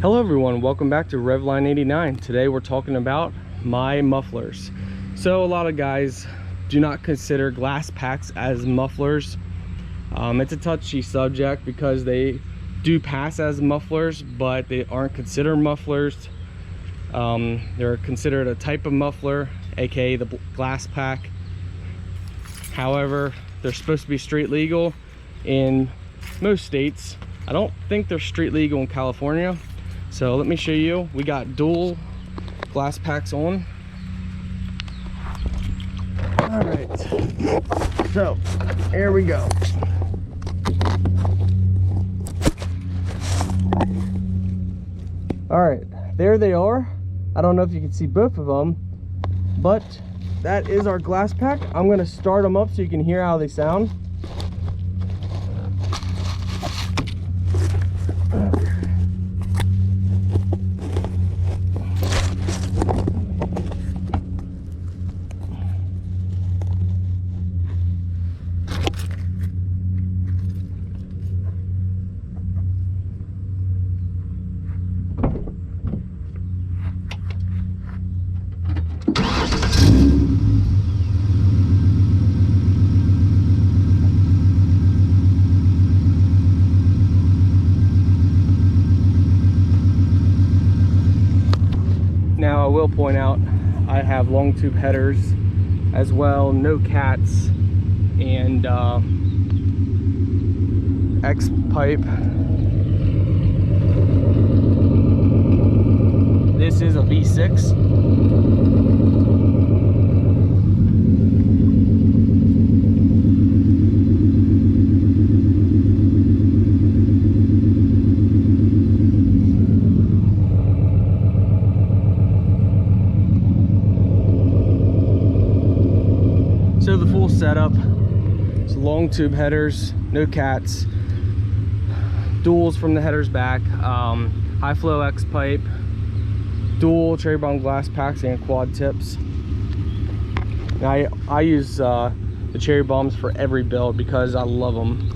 Hello everyone, welcome back to Revline 89. Today we're talking about my mufflers. So a lot of guys do not consider Glasspacks as mufflers. It's a touchy subject because they do pass as mufflers, but they aren't considered mufflers. They're considered a type of muffler, aka the Glasspack. However, they're supposed to be street legal in most states. I don't think they're street legal in California. So let me show you. We got dual Glasspacks on. All right, so here we go. All right, there they are. I don't know if you can see both of them, but that is our Glasspack. I'm gonna start them up so you can hear how they sound. Now I will point out I have long tube headers as well, no cats, and X pipe. This is a V6. So the full setup is long tube headers, no cats, duals from the headers back, high flow X pipe, dual cherry bomb Glasspacks and quad tips. Now I use the cherry bombs for every build because I love them.